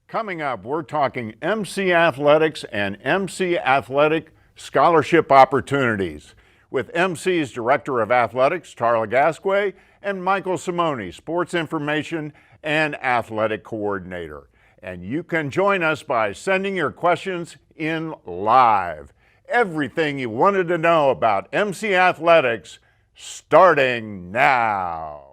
Coming up, we're talking MC Athletics and MC Athletic scholarship opportunities with MC's Director of Athletics, Tarlouh Gasque, and Michael Simone, Sports Information and Athletic Coordinator. And you can join us by sending your questions in live. Everything you wanted to know about MC Athletics starting now.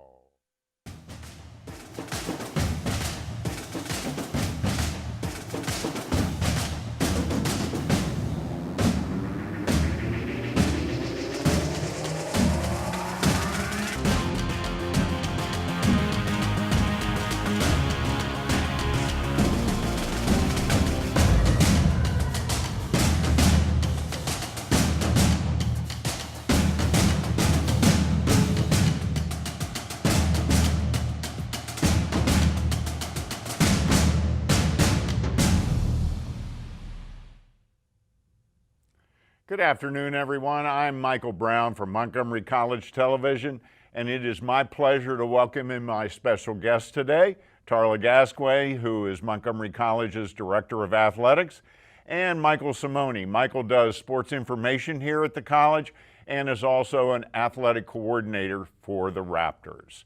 Good afternoon, everyone. I'm Michael Brown from Montgomery College Television, and it is my pleasure to welcome in my special guest today, Tarlouh Gasque, who is Montgomery College's Director of Athletics, and Michael Simone. Michael does sports information here at the college and is also an athletic coordinator for the Raptors.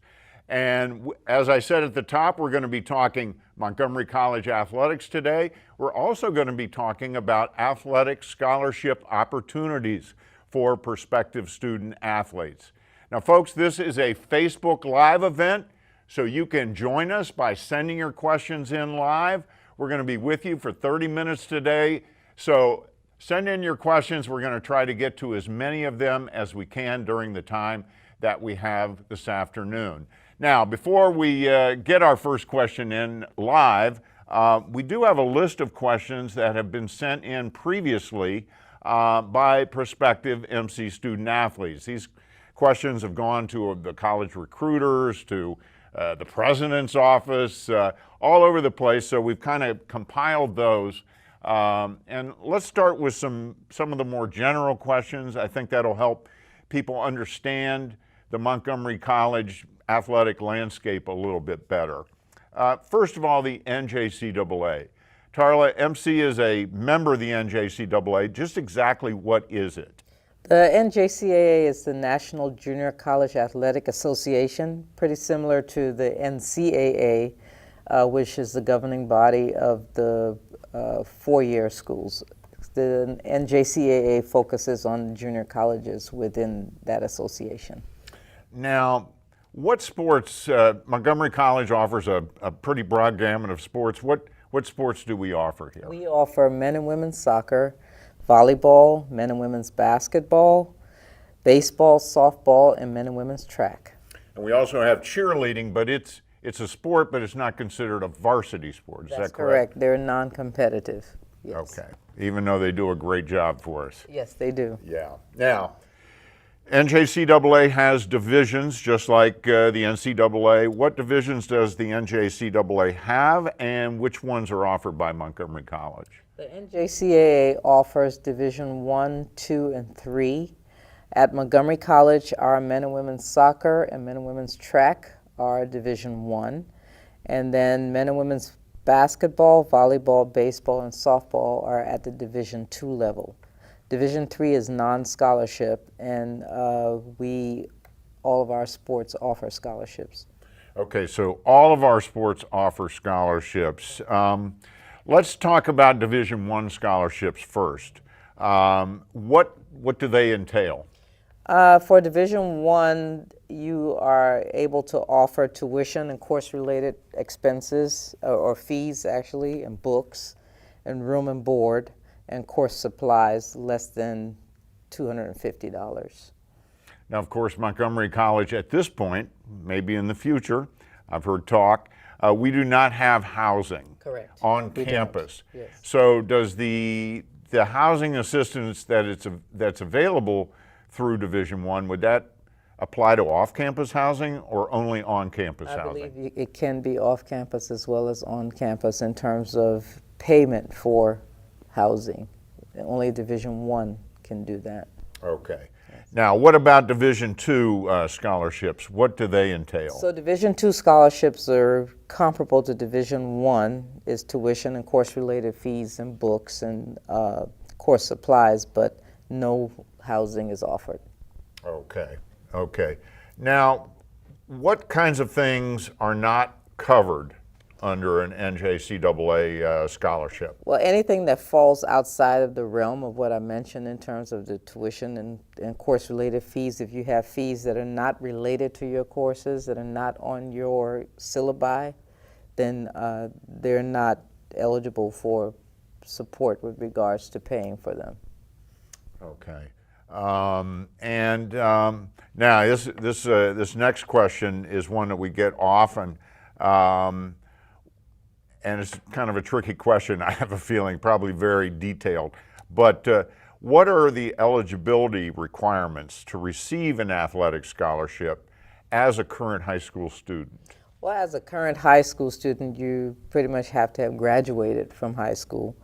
And as I said at the top, we're going to be talking Montgomery College Athletics today. We're also going to be talking about athletic scholarship opportunities for prospective student athletes. Now, folks, this is a Facebook Live event, so you can join us by sending your questions in live. We're going to be with you for 30 minutes today, so send in your questions. We're going to try to get to as many of them as we can during the time that we have this afternoon. Now, before we get our first question in live, we do have a list of questions that have been sent in previously by prospective MC student athletes. These questions have gone to the college recruiters, to the president's office, all over the place, so we've kind of compiled those. And let's start with some of the more general questions. I think that'll help people understand the Montgomery College athletic landscape a little bit better. First of all, the NJCAA. Tarlouh, MC is a member of the NJCAA. Just exactly what is it? The NJCAA is the National Junior College Athletic Association, pretty similar to the NCAA, which is the governing body of the four-year schools. The NJCAA focuses on junior colleges within that association. Now, what sports, Montgomery College offers a pretty broad gamut of sports. What sports do we offer here? We offer men and women's soccer, volleyball, men and women's basketball, baseball, softball, and men and women's track. And we also have cheerleading, but it's a sport, but it's not considered a varsity sport. Is That's that correct? They're non-competitive. Yes. Okay, even though they do a great job for us. Yes, they do. Yeah. Now, NJCAA has divisions just like the NCAA. What divisions does the NJCAA have, and which ones are offered by Montgomery College? The NJCAA offers Division 1, 2, and 3. At Montgomery College, our men and women's soccer and men and women's track are Division 1. And then men and women's basketball, volleyball, baseball, and softball are at the Division 2 level. Division 3 is non-scholarship, and all of our sports offer scholarships. Okay, so all of our sports offer scholarships. Let's talk about Division 1 scholarships first. What do they entail? For Division 1, you are able to offer tuition and course-related expenses, or fees actually, and books, and room and board, and course supplies less than $250. Now, of course, Montgomery College at this point, maybe in the future, I've heard talk, we do not have housing on campus. Yes. So does the housing assistance that's available through Division 1, would that apply to off-campus housing or only on-campus housing? I believe it can be off-campus as well as on-campus in terms of payment for housing. Only Division 1 can do that. Okay. Now, what about Division II scholarships? What do they entail? So Division II scholarships are comparable to Division I, is tuition and course-related fees and books and course supplies, but no housing is offered. Okay, okay. Now, what kinds of things are not covered under an NJCAA scholarship? Well, anything that falls outside of the realm of what I mentioned in terms of the tuition and course-related fees, if you have fees that are not related to your courses, that are not on your syllabi, then they're not eligible for support with regards to paying for them. Okay. Now this next question is one that we get often, and it's kind of a tricky question. I have a feeling probably very detailed, but what are the eligibility requirements to receive an athletic scholarship as a current high school student? Well, as a current high school student, you pretty much have to have graduated from high school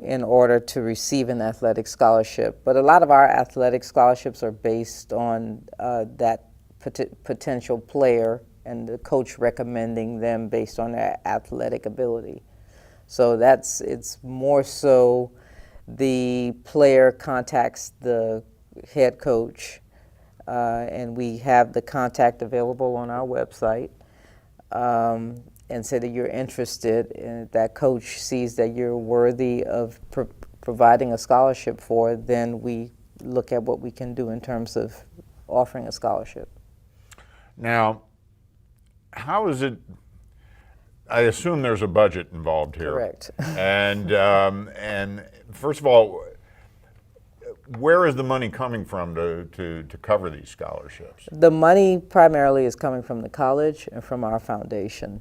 in order to receive an athletic scholarship. But a lot of our athletic scholarships are based on that potential player and the coach recommending them based on their athletic ability. So it's more so the player contacts the head coach, and we have the contact available on our website, and say that you're interested, and that coach sees that you're worthy of providing a scholarship for, then we look at what we can do in terms of offering a scholarship. Now, how is it, I assume there's a budget involved here. Correct. And first of all, where is the money coming from to cover these scholarships? The money primarily is coming from the college and from our foundation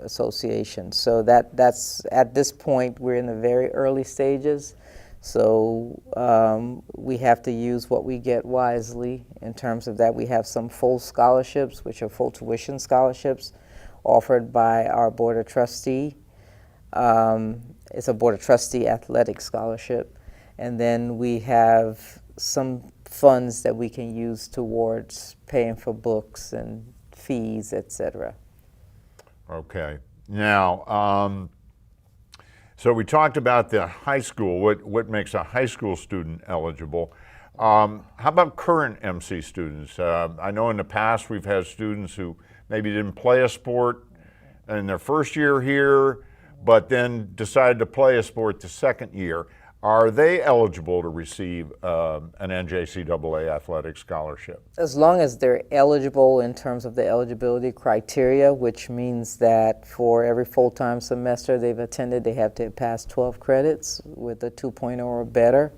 association. So that's at this point, we're in the very early stages. So we have to use what we get wisely in terms of that. We have some full scholarships, which are full tuition scholarships offered by our Board of Trustee. It's a Board of Trustee athletic scholarship. And then we have some funds that we can use towards paying for books and fees, etc. Okay. Now, so we talked about the high school, what makes a high school student eligible. How about current MC students? I know in the past we've had students who maybe didn't play a sport in their first year here, but then decided to play a sport the second year. Are they eligible to receive an NJCAA athletic scholarship? As long as they're eligible in terms of the eligibility criteria, which means that for every full-time semester they've attended, they have to pass 12 credits with a 2.0 or better.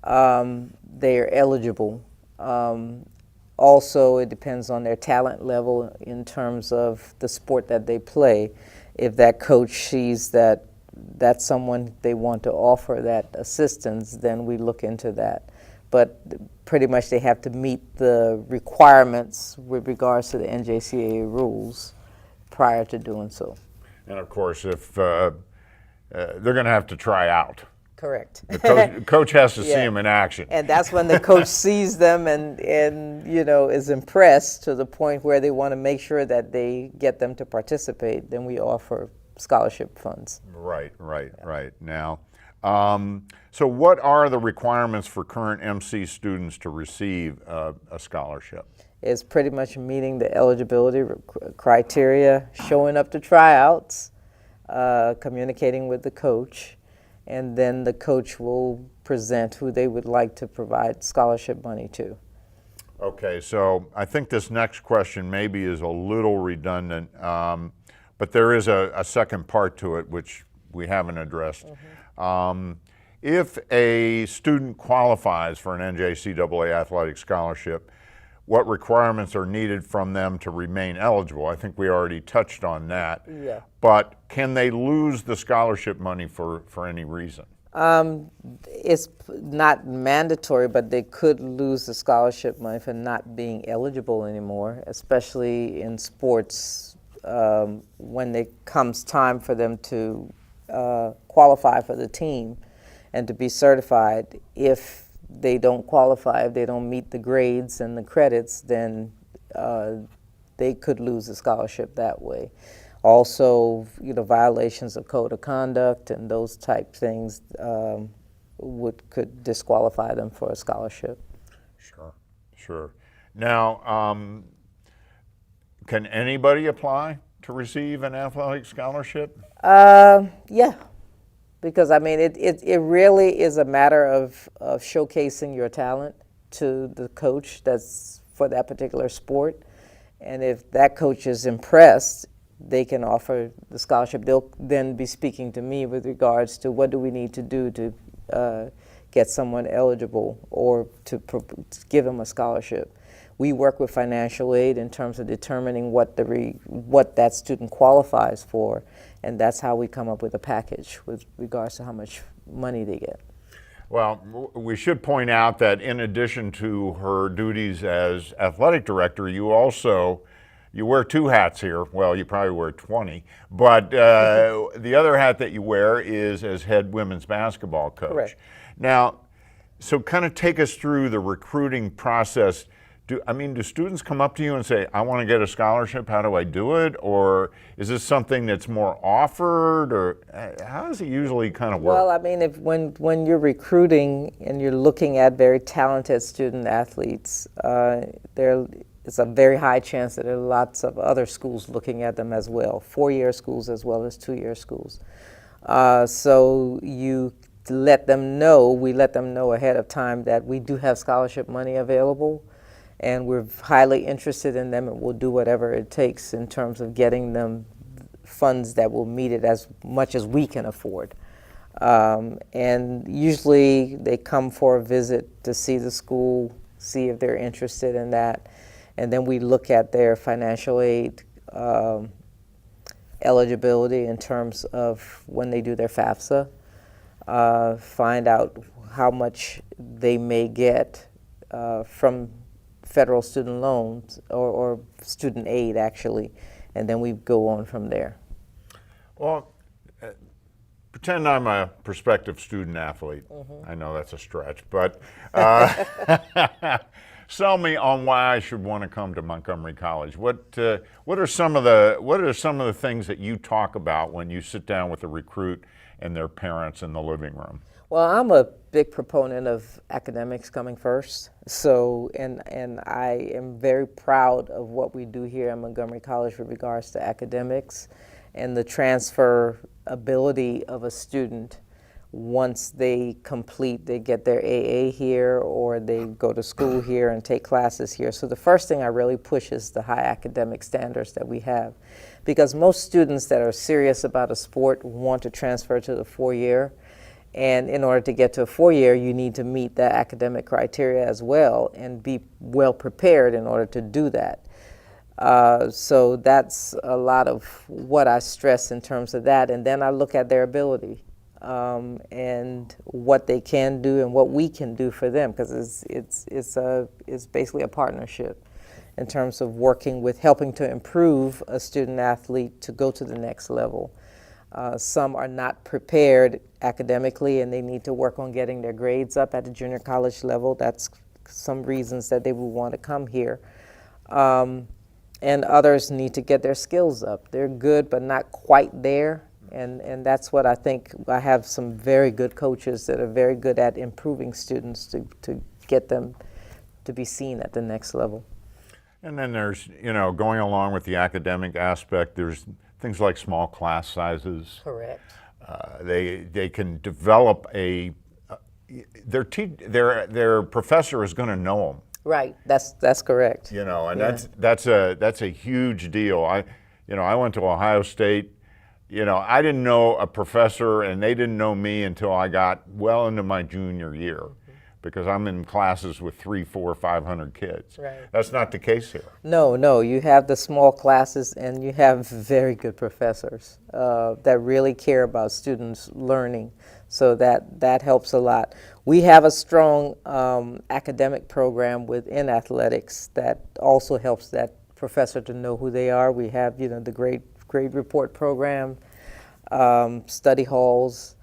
They are eligible. Also, it depends on their talent level in terms of the sport that they play. If that coach sees that that's someone they want to offer that assistance, then we look into that. But pretty much they have to meet the requirements with regards to the NJCAA rules prior to doing so. And of course, if they're going to have to try out. Correct. The coach has to see them in action. And that's when the coach sees them and is impressed to the point where they want to make sure that they get them to participate. Then we offer scholarship funds. Right. Now, so what are the requirements for current MC students to receive a scholarship? It's pretty much meeting the eligibility criteria, showing up to tryouts, communicating with the coach, and then the coach will present who they would like to provide scholarship money to. Okay, so I think this next question maybe is a little redundant, but there is a second part to it which we haven't addressed. Mm-hmm. If a student qualifies for an NJCAA athletic scholarship, what requirements are needed from them to remain eligible? I think we already touched on that. Yeah. But can they lose the scholarship money for any reason? It's not mandatory, but they could lose the scholarship money for not being eligible anymore, especially in sports when it comes time for them to qualify for the team and to be certified. If they don't qualify, if they don't meet the grades and the credits, then they could lose a scholarship that way. Also, violations of code of conduct and those type things could disqualify them for a scholarship. Sure, sure. Now, can anybody apply to receive an athletic scholarship? Yeah, because I mean, it really is a matter of showcasing your talent to the coach that's for that particular sport. And if that coach is impressed, they can offer the scholarship. They'll then be speaking to me with regards to what do we need to do to get someone eligible or to give them a scholarship. We work with financial aid in terms of determining what that student qualifies for, and that's how we come up with a package with regards to how much money they get. Well, we should point out that in addition to her duties as athletic director, you wear two hats here. Well, you probably wear 20, but the other hat that you wear is as head women's basketball coach. Correct. Now, so kind of take us through the recruiting process. Do students come up to you and say, I want to get a scholarship, how do I do it? Or is this something that's more offered, or how does it usually kind of work? Well, I mean, when you're recruiting and you're looking at very talented student athletes, it's a very high chance that there are lots of other schools looking at them as well, 4-year schools as well as 2-year schools. So you let them know, we let them know ahead of time that we do have scholarship money available, and we're highly interested in them, and we'll do whatever it takes in terms of getting them funds that will meet it as much as we can afford. And usually they come for a visit to see the school, see if they're interested in that, and then we look at their financial aid eligibility in terms of when they do their FAFSA, find out how much they may get from federal student loans or student aid, actually, and then we go on from there. Well, pretend I'm a prospective student athlete. Mm-hmm. I know that's a stretch, but sell me on why I should want to come to Montgomery College. What are some of the things that you talk about when you sit down with a recruit and their parents in the living room? Well, I'm a big proponent of academics coming first. So, and I am very proud of what we do here at Montgomery College with regards to academics and the transfer ability of a student once they get their AA here or they go to school here and take classes here. So the first thing I really push is the high academic standards that we have, because most students that are serious about a sport want to transfer to the 4-year. And in order to get to a 4-year, you need to meet the academic criteria as well and be well prepared in order to do that. So that's a lot of what I stress in terms of that. And then I look at their ability and what they can do and what we can do for them, because it's basically a partnership in terms of working with helping to improve a student athlete to go to the next level. Some are not prepared academically and they need to work on getting their grades up at the junior college level. That's some reasons that they will want to come here. And others need to get their skills up. They're good but not quite there, and that's what I think. I have some very good coaches that are very good at improving students to get them to be seen at the next level. And then there's, going along with the academic aspect, there's things like small class sizes. Correct. They can develop their professor is going to know them. Right. That's correct. And Yeah. that's a huge deal. I went to Ohio State. I didn't know a professor, and they didn't know me until I got well into my junior year, because I'm in classes with 300, 400, 500 kids. Right. That's not the case here. No, you have the small classes and you have very good professors that really care about students learning, so that helps a lot. We have a strong academic program within athletics that also helps that professor to know who they are. We have, the grade report program, study halls,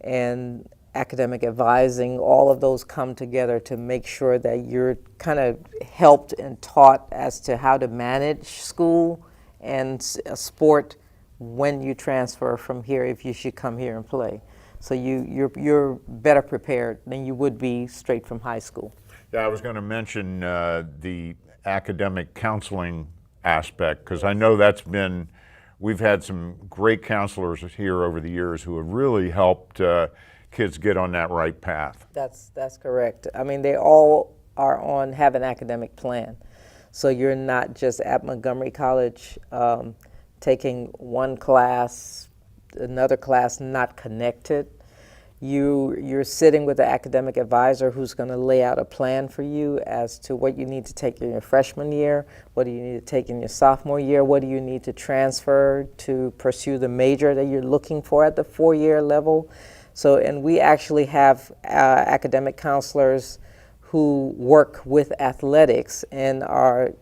and academic advising, all of those come together to make sure that you're kind of helped and taught as to how to manage school and sport when you transfer from here, if you should come here and play. So you're better prepared than you would be straight from high school. Yeah, I was going to mention the academic counseling aspect, because I know we've had some great counselors here over the years who have really helped kids get on that right path. That's correct. I mean, they all have an academic plan. So you're not just at Montgomery College taking one class, another class not connected. You're sitting with an academic advisor who's going to lay out a plan for you as to what you need to take in your freshman year, what do you need to take in your sophomore year, what do you need to transfer to pursue the major that you're looking for at the 4-year level. So, and we actually have academic counselors who work with athletics and are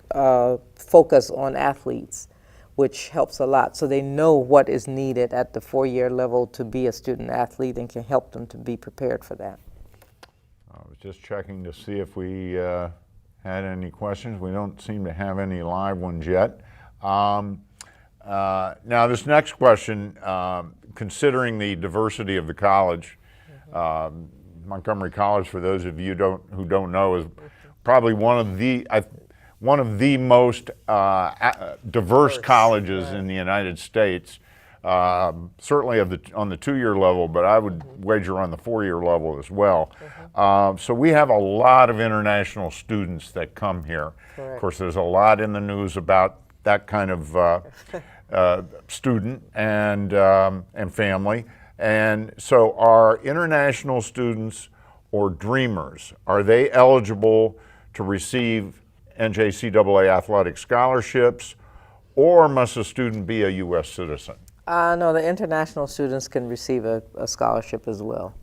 focused on athletes, which helps a lot. So they know what is needed at the 4-year level to be a student athlete and can help them to be prepared for that. I was just checking to see if we had any questions. We don't seem to have any live ones yet. Now this next question, considering the diversity of the college, Montgomery College, for those of you who don't know, is probably one of the most diverse colleges in the United States, certainly on the 2-year level, but I would wager on the 4-year level as well. So we have a lot of international students that come here. Correct. Of course, there's a lot in the news about that kind of student and family. And so are international students or dreamers, are they eligible to receive NJCAA athletic scholarships, or must a student be a U.S. citizen? No, the international students can receive a scholarship as well.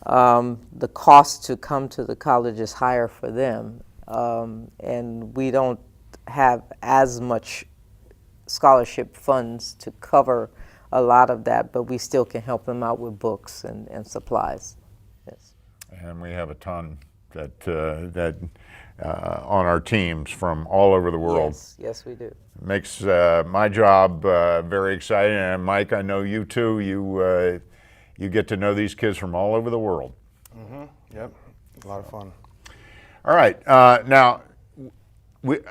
The cost to come to the college is higher for them, and we don't have as much scholarship funds to cover a lot of that, but we still can help them out with books and supplies. Yes. And we have a ton that on our teams from all over the world. Yes, we do. Makes my job very exciting, and Mike, I know you too. You get to know these kids from all over the world. Mm-hmm. Yep, a lot of fun. All right, now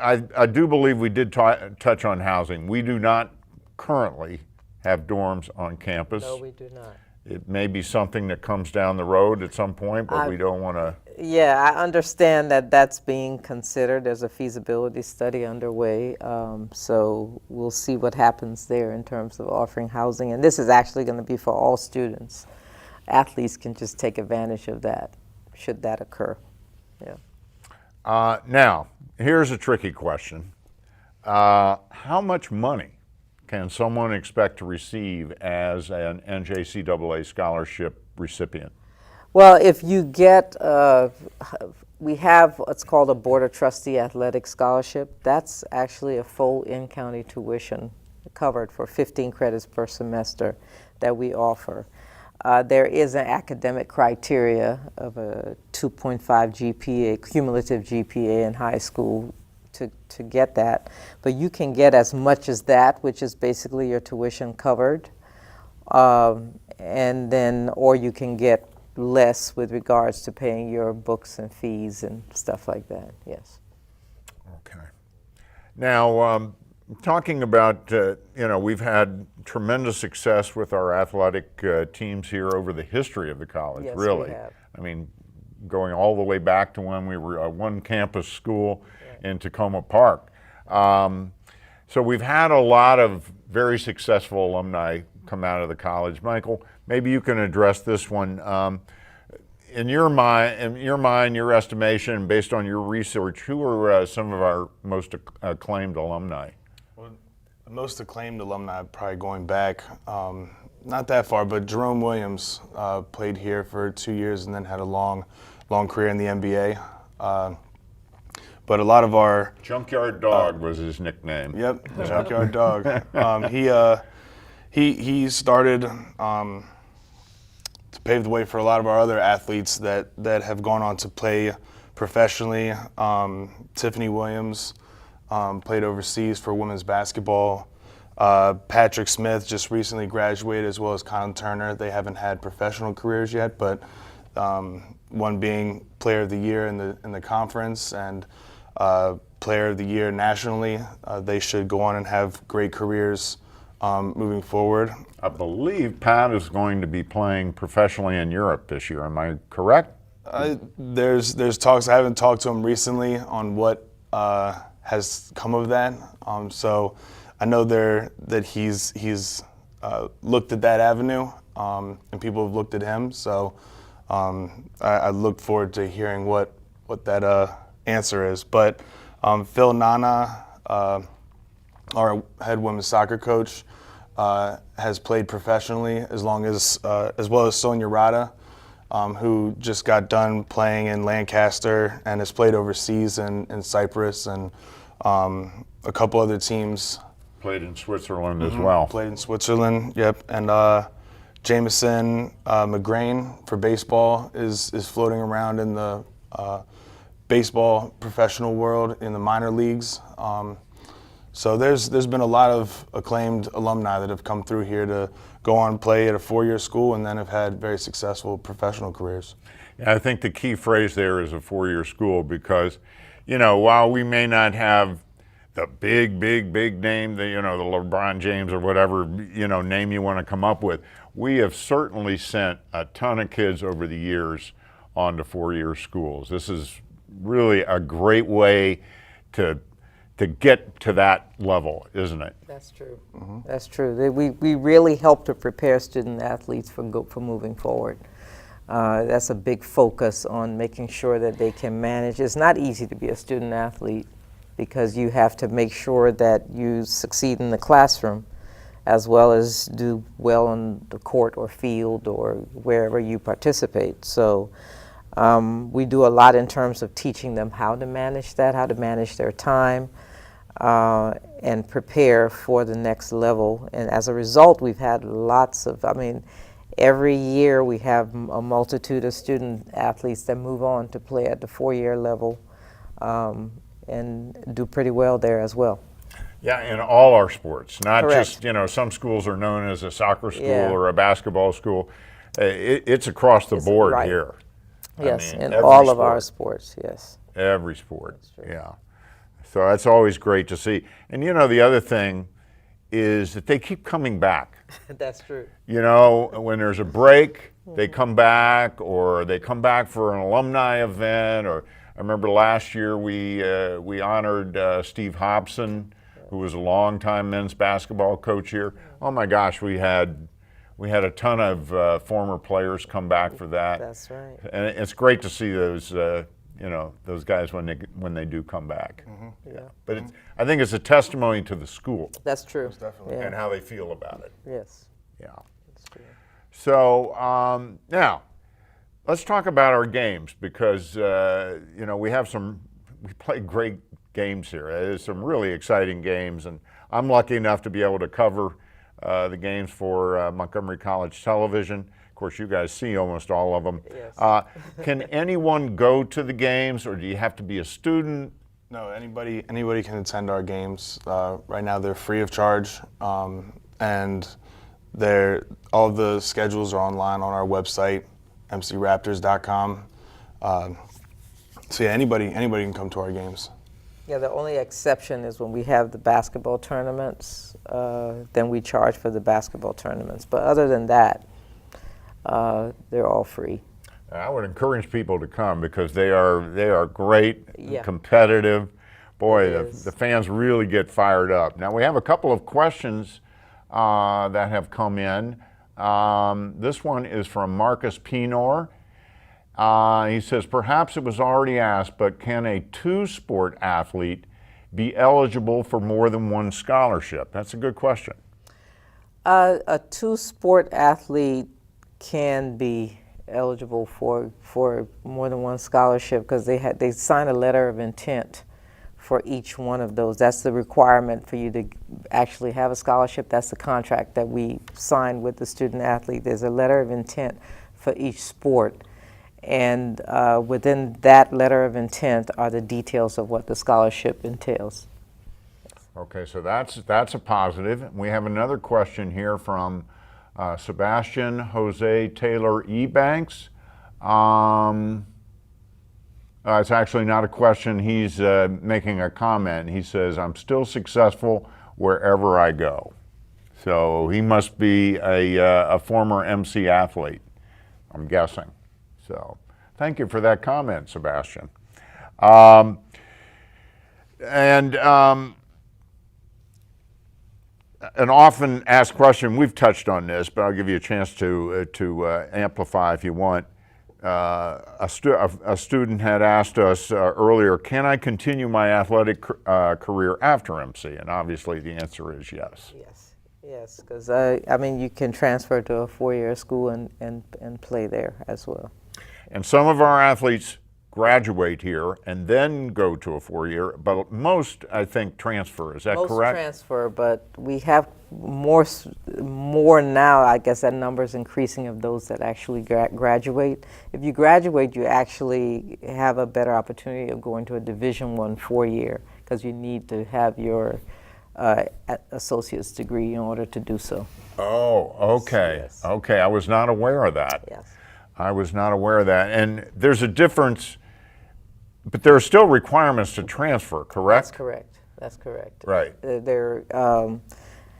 I do believe we did touch on housing. We do not currently have dorms on campus. No, we do not. It may be something that comes down the road at some point, but we don't want to. Yeah, I understand that that's being considered. There's a feasibility study underway, so we'll see what happens there in terms of offering housing. And this is actually going to be for all students. Athletes can just take advantage of that, should that occur. Yeah. Now, here's a tricky question. How much money can someone expect to receive as an NJCAA scholarship recipient? Well, if you get, we have what's called a Board of Trustee Athletic Scholarship. That's actually a full in-county tuition covered for 15 credits per semester that we offer. There is an academic criteria of a 2.5 GPA, cumulative GPA in high school to get that, but you can get as much as that, which is basically your tuition covered, and then, or you can get less with regards to paying your books and fees and stuff like that. Yes. Okay. Now, talking about, we've had tremendous success with our athletic teams here over the history of the college, Yes, really. we have. I mean, going all the way back to when we were a one-campus school in Tacoma Park. So we've had a lot of very successful alumni come out of the college. Michael, maybe you can address this one. In your mind, your estimation, based on your research, who are some of our most acclaimed alumni? Well, the most acclaimed alumni, probably going back not that far, but Jerome Williams played here for 2 years and then had a long career in the NBA. But a lot of our Junkyard Dog was his nickname. Yep, Junkyard Dog. He started to paved the way for a lot of our other athletes that have gone on to play professionally. Tiffany Williams played overseas for women's basketball. Patrick Smith just recently graduated, as well as Colin Turner. They haven't had professional careers yet, but one being Player of the Year in the conference and Player of the Year nationally. They should go on and have great careers moving forward. I believe Pat is going to be playing professionally in Europe this year. Am I correct? There's talks. I haven't talked to him recently on what has come of that. So I know that he's looked at that avenue, and people have looked at him. So I look forward to hearing what that answer is. But Phil Nana, our head women's soccer coach, has played professionally as well as Sonia Rada, who just got done playing in Lancaster and has played overseas in Cyprus and a couple other teams. Played in Switzerland as well. Played in Switzerland, yep. And Jameson McGrain for baseball is floating around in the baseball professional world in the minor leagues. So there's been a lot of acclaimed alumni that have come through here to go on and play at a 4-year school and then have had very successful professional careers. Yeah, I think the key phrase there is a 4-year school because, while we may not have the big name, the LeBron James or whatever, name you want to come up with, we have certainly sent a ton of kids over the years on to 4-year schools. This is really a great way to get to that level, isn't it? That's true. That's true. We really help to prepare student athletes for moving forward. That's a big focus on making sure that they can manage. It's not easy to be a student athlete because you have to make sure that you succeed in the classroom as well as do well on the court or field or wherever you participate. So we do a lot in terms of teaching them how to manage that, how to manage their time, and prepare for the next level. And as a result, we've had lots of, every year we have a multitude of student athletes that move on to play at the 4-year level and do pretty well there as well. Yeah, in all our sports, not Correct. just, some schools are known as a soccer school Yeah. or a basketball school. It's across the board right. here. Yes, in every all of our sport. sports, yes. Every sport, true. yeah. So that's always great to see. And the other thing is that they keep coming back. That's true. When there's a break, they come back, or they come back for an alumni event. Or I remember last year we honored Steve Hobson, who was a longtime men's basketball coach here. Oh my gosh, we had a ton of former players come back for that. That's right. And it's great to see those those guys when they do come back. Yeah. But I think it's a testimony to the school That's true. Definitely. Yeah. and how they feel about it. Yes, Yeah. that's true. So now let's talk about our games because we play great games here. There's some really exciting games, and I'm lucky enough to be able to cover the games for Montgomery College Television. Of course, you guys see almost all of them. Yes. Can anyone go to the games, or do you have to be a student? No, anybody can attend our games. Right now, they're free of charge, and all of the schedules are online on our website, mcraptors.com. So yeah, anybody can come to our games. Yeah, the only exception is when we have the basketball tournaments, then we charge for the basketball tournaments. But other than that, they're all free. I would encourage people to come because they are great, Yeah. competitive. Boy, It the is. fans really get fired up. Now we have a couple of questions that have come in. This one is from Marcus Pinor. He says, perhaps it was already asked, but can a two-sport athlete be eligible for more than one scholarship? That's a good question. A two-sport athlete can be eligible for more than one scholarship because they sign a letter of intent for each one of those. That's the requirement for you to actually have a scholarship. That's the contract that we sign with the student athlete. There's a letter of intent for each sport. And within that letter of intent are the details of what the scholarship entails. Okay, so that's a positive. We have another question here from Sebastian Jose Taylor Ebanks. It's actually not a question. He's making a comment. He says, "I'm still successful wherever I go." So he must be a former MC athlete, I'm guessing. So thank you for that comment, Sebastian. An often asked question, we've touched on this, but I'll give you a chance to amplify if you want. A student had asked us earlier, can I continue my athletic career after MC? And obviously the answer is yes. Yes, because I mean, you can transfer to a four-year school and play there as well. And some of our athletes graduate here and then go to a four-year, but most, I think, transfer. Is that correct? Most transfer, but we have more now. I guess that number is increasing of those that actually graduate. If you graduate, you actually have a better opportunity of going to a Division I four-year because you need to have your associate's degree in order to do so. Oh, okay. Yes. Okay, I was not aware of that. Yes. I was not aware of that. And there's a difference, but there are still requirements to transfer, correct? That's correct. That's correct. Right. There are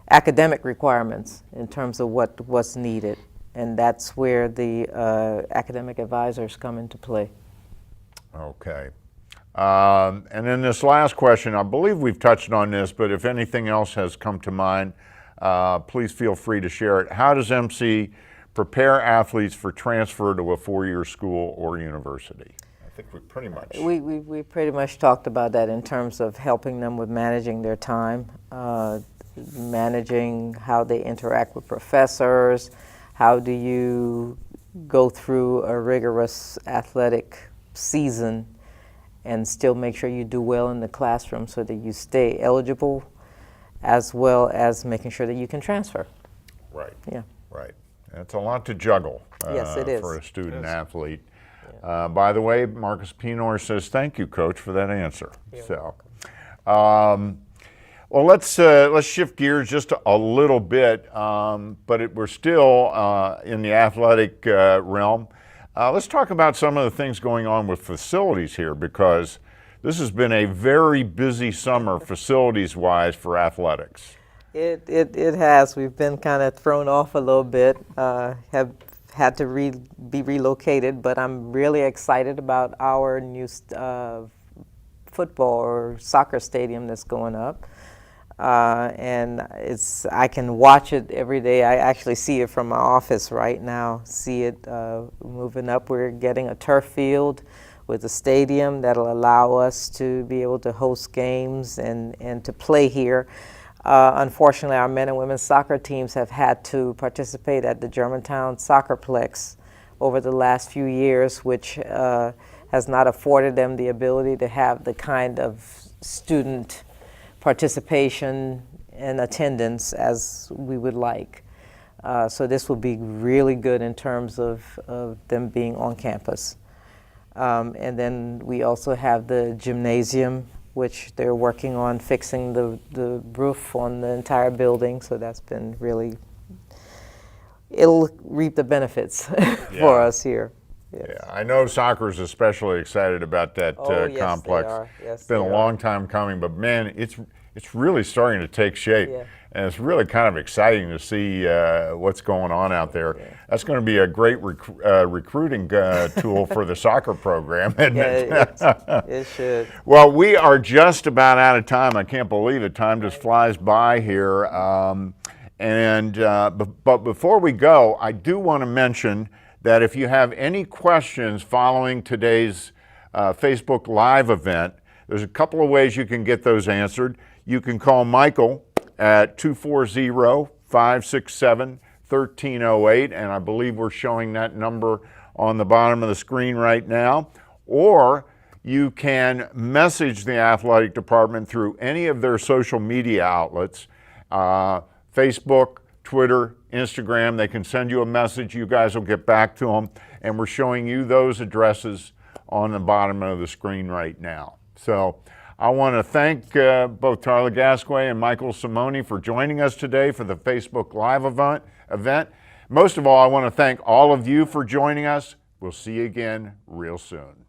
academic requirements in terms of what's needed, and that's where the academic advisors come into play. Okay. And then this last question, I believe we've touched on this, but if anything else has come to mind, please feel free to share it. How does MC prepare athletes for transfer to a four-year school or university? I think we pretty much... We pretty much talked about that in terms of helping them with managing their time, managing how they interact with professors, how do you go through a rigorous athletic season and still make sure you do well in the classroom so that you stay eligible, as well as making sure that you can transfer. Right. Yeah. Right. It's a lot to juggle Yes, it is. for a student athlete. Yeah. By the way, Marcus Pinor says, thank you, Coach, for that answer. You're welcome. Well, let's shift gears just a little bit, but we're still in the athletic realm. Let's talk about some of the things going on with facilities here, because this has been a very busy summer facilities-wise for athletics. It has. We've been kind of thrown off a little bit, have had to be relocated, but I'm really excited about our new football or soccer stadium that's going up. And I can watch it every day. I actually see it from my office right now, see it moving up. We're getting a turf field with a stadium that'll allow us to be able to host games and to play here. Unfortunately, our men and women's soccer teams have had to participate at the Germantown Soccerplex over the last few years, which has not afforded them the ability to have the kind of student participation and attendance as we would like. So this will be really good in terms of them being on campus. And then we also have the gymnasium, which they're working on fixing the roof on the entire building. So that's been really, it'll reap the benefits for us here. Yes. Yeah, I know soccer's especially excited about that yes, complex. they are. Yes, it's been a long time coming, but man, it's really starting to take shape. Yeah. And it's really kind of exciting to see what's going on out there. Yeah. That's going to be a great recruiting tool for the soccer program, isn't it? It should. Well, we are just about out of time. I can't believe it. Time just flies by here. But before we go, I do want to mention that if you have any questions following today's Facebook Live event, there's a couple of ways you can get those answered. You can call Michael at 240-567-1308, and I believe we're showing that number on the bottom of the screen right now. Or you can message the athletic department through any of their social media outlets, Facebook, Twitter, Instagram. They can send you a message. You guys will get back to them. And we're showing you those addresses on the bottom of the screen right now. So I want to thank both Tarlouh Gasque and Michael Simone for joining us today for the Facebook Live event. Most of all, I want to thank all of you for joining us. We'll see you again real soon.